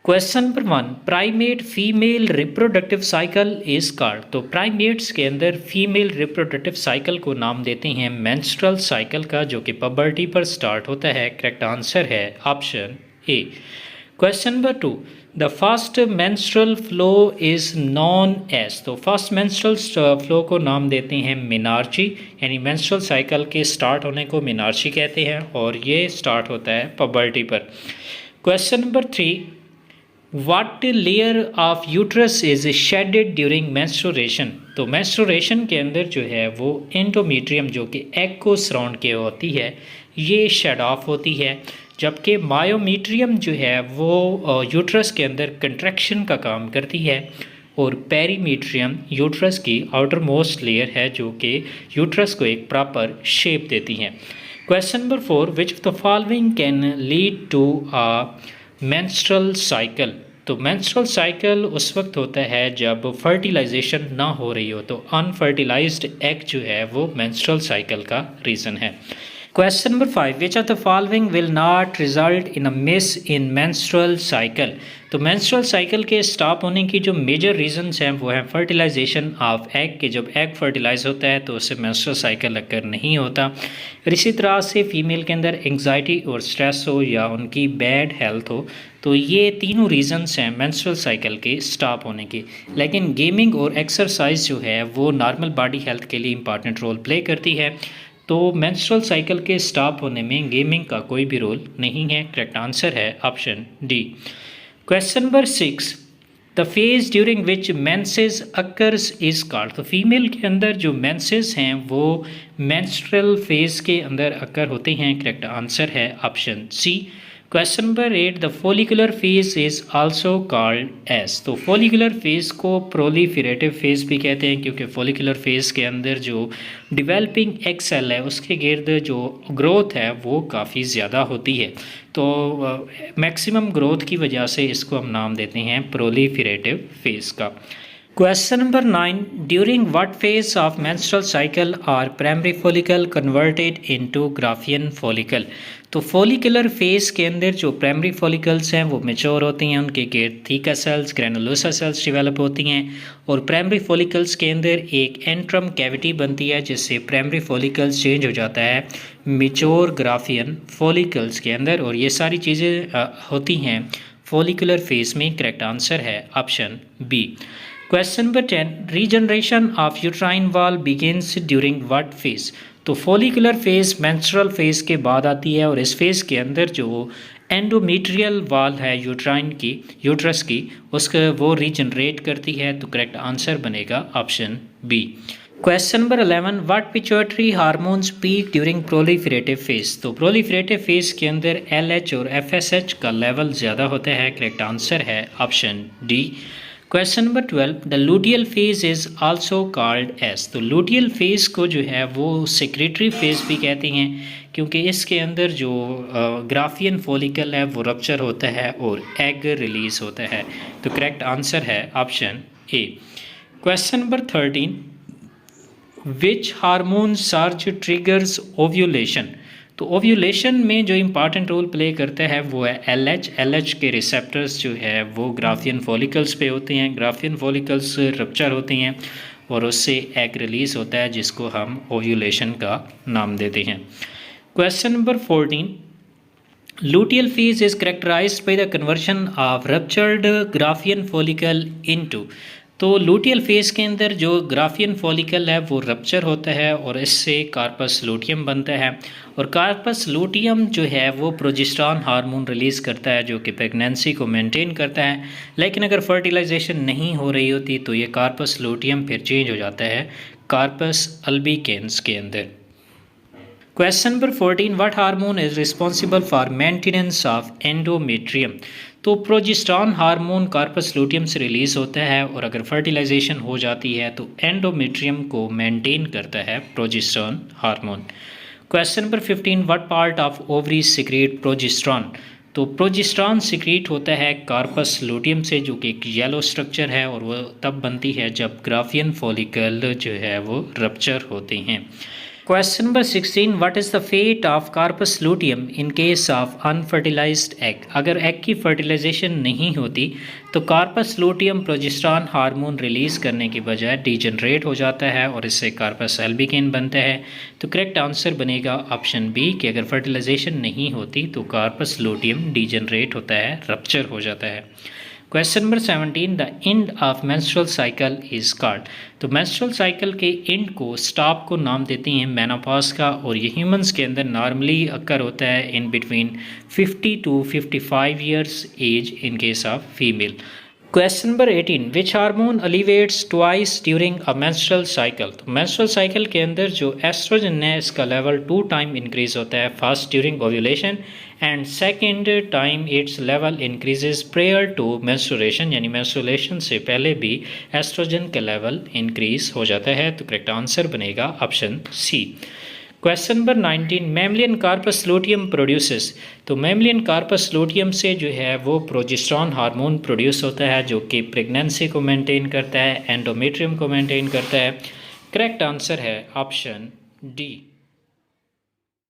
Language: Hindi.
Question number 1, primate female reproductive cycle is called. तो प्राइमेट्स के अंदर फीमेल रिप्रोडक्टिव साइकिल को नाम देते हैं मेंस्ट्रुअल साइकिल का, जो कि पबर्टी पर स्टार्ट होता है। करेक्ट आंसर है option A. Question number 2, the first menstrual flow is known as. तो फर्स्ट मेंस्ट्रुअल फ्लो को नाम देते हैं मेनार्ची, यानी मेंस्ट्रुअल साइकिल के स्टार्ट होने को मेनार्ची कहते हैं, और ये स्टार्ट होता है पबर्टी पर। Question number 3, What layer of uterus is shedded during menstruation। तो menstruation के अंदर जो है वो एंडोमेट्रियम, जो कि एग को सराउंड किए होती है, ये शेड ऑफ होती है, जबकि मायोमीट्रियम जो है वो यूट्रस के अंदर कंट्रैक्शन का काम करती है, और पेरीमीट्रियम यूट्रस की आउटर मोस्ट लेयर है, जो कि यूट्रस को एक प्रॉपर शेप देती है। Question number 4, which of the following can lead to a menstrual cycle. तो मेंस्ट्रुअल साइकिल उस वक्त होता है जब फर्टिलाइजेशन ना हो रही हो, तो अनफर्टिलाइज्ड एग जो है वो मेंस्ट्रुअल साइकिल का रीज़न है। Question number 5, which of the following will not result in a miss in menstrual cycle. तो मेंस्ट्रुअल साइकिल के स्टॉप होने की जो मेजर रीजंस हैं वो हैं फर्टिलाइजेशन ऑफ एग, के जब एग फर्टिलाइज होता है तो उससे मेंस्ट्रुअल साइकिल अकर नहीं होता। और इसी तरह से फीमेल के अंदर एंग्जाइटी और स्ट्रेस हो या उनकी बैड हेल्थ हो, तो ये तीनों रीजंस हैं मेंस्ट्रुअल साइकिल के स्टॉप होने के। लेकिन गेमिंग और एक्सरसाइज जो है वो नॉर्मल बॉडी हेल्थ के लिए इंपॉर्टेंट रोल प्ले करती है, तो मेंस्ट्रुअल साइकिल के स्टॉप होने में गेमिंग का कोई भी रोल नहीं है। करेक्ट आंसर है option D. Question number 6, the phase during which menses occurs is called. तो फीमेल के अंदर जो मेंसेस हैं वो मेंस्ट्रुअल फेज के अंदर अकर होते हैं। करेक्ट आंसर है option C. Question number 8, the follicular phase is also called as. तो फोलिकुलर फेज को प्रोलिफरेटिव फेज भी कहते हैं, क्योंकि फोलिकुलर फेज के अंदर जो डिवेलपिंग एग सेल है उसके गिर्द जो ग्रोथ है वो काफ़ी ज़्यादा होती है, तो मैक्सिमम ग्रोथ की वजह से इसको हम नाम देते हैं प्रोलिफरेटिव फेज का। Question number 9, during what phase of menstrual cycle are primary follicle converted into graafian follicle. तो फॉलिकुलर फेज के अंदर जो प्राइमरी फॉलिकल्स हैं वो मैच्योर होती हैं, उनके गिर्द theca sales, granulosa cells develop होती हैं, और प्राइमरी फॉलिकल्स के अंदर एक एंट्रम कैविटी बनती है, जिससे प्राइमरी फॉलिकल्स चेंज हो जाता है मैच्योर ग्राफियन फॉलिकल्स के अंदर, और ये सारी चीज़ें होती हैं फॉलिकुलर फेज में। करेक्ट आंसर है option B. Question number 10, regeneration of uterine wall begins during what phase. तो फॉलिकुलर फेज मेंस्ट्रुअल फेज के बाद आती है, और इस फेज के अंदर जो एंडोमेट्रियल वॉल है यूट्राइन की, यूट्रस की, उसका वो रीजनरेट करती है, तो करेक्ट आंसर बनेगा option B. Question number 11, what pituitary hormones peak during proliferative phase. तो प्रोलिफरेटिव फेज के अंदर LH और FSH का लेवल ज़्यादा होता है। करेक्ट आंसर है option D. Question number 12, the luteal phase is also called as. तो लूटियल फेज को जो है वो सेक्रेटरी फेज भी कहते हैं, क्योंकि इसके अंदर जो ग्राफियन फॉलिकल है वो रप्चर होता है और एग रिलीज होता है, तो करेक्ट आंसर है option A. Question number 13, which hormone surge triggers ovulation. तो ओव्यूलेशन में जो इम्पॉर्टेंट रोल प्ले करता है वो है LH के रिसेप्टर्स जो है वो ग्राफियन फॉलिकल्स पे होते हैं, ग्राफियन फॉलिकल्स रप्चर होती हैं और उससे एग रिलीज होता है, जिसको हम ओव्यूलेशन का नाम देते हैं। Question number 14, luteal phase is characterised by the conversion of ruptured Graafian follicle into. तो लूटियल फेज के अंदर जो ग्राफियन फॉलिकल है वो रप्चर होता है और इससे कार्पस लूटियम बनता है, और कार्पस लूटियम जो है वो प्रोजेस्टेरॉन हार्मोन रिलीज़ करता है, जो कि प्रेगनेंसी को मेंटेन करता है। लेकिन अगर फर्टिलाइजेशन नहीं हो रही होती तो ये कार्पस लूटियम फिर चेंज हो जाता है कार्पस अल्बिकेंस के अंदर। Question number 14, what hormone is responsible for maintenance of endometrium. तो प्रोजेस्टेरॉन हार्मोन कार्पस लूटियम से रिलीज होता है, और अगर फर्टिलाइजेशन हो जाती है तो एंडोमेट्रियम को मेंटेन करता है progesterone hormone. Question number 15, what part of ovary secrete progesterone. तो प्रोजेस्टेरॉन सिक्रीट होता है कार्पस लूटियम से, जो कि एक येलो स्ट्रक्चर है, और वो तब बनती है जब ग्राफियन फॉलिकल जो है वो रप्चर होते हैं। Question number 16, what is the fate of corpus luteum in case of unfertilized egg. अगर एग की फर्टिलाइजेशन नहीं होती तो corpus luteum progesterone hormone release करने की बजाय डीजनरेट हो जाता है और इससे कार्पस एल्बिकेन बनता है। तो करेक्ट आंसर बनेगा ऑप्शन बी कि अगर फर्टिलाइजेशन नहीं होती तो कार्पस लूटियम डीजनरेट होता है, रप्चर हो जाता है। Question number 17, the end of menstrual cycle is called. तो मेंस्ट्रुअल साइकिल के एंड को, स्टॉप को नाम देते हैं मेनोपॉज का, और ये ह्यूमंस के अंदर नॉर्मली अकर होता है in between 50 to 55 years age in case of female. Question number 18, which hormone elevates twice during a menstrual cycle. तो मेंस्ट्रुअल साइकिल के अंदर जो एस्ट्रोजन है इसका लेवल 2 टाइम इंक्रीज होता है, first during ovulation and second time its level increases prior to menstruation, यानी मेंस्ट्रुएशन से पहले भी एस्ट्रोजन का लेवल इंक्रीज हो जाता है। तो करेक्ट आंसर बनेगा option C. Question number 19, mammalian corpus luteum produces. तो मैमलियन कार्पस लूटियम से जो है वो प्रोजेस्टेरॉन हार्मोन प्रोड्यूस होता है जो कि प्रेगनेंसी को मेंटेन करता है, एंडोमेट्रियम को मेंटेन करता है। करेक्ट आंसर है ऑप्शन डी।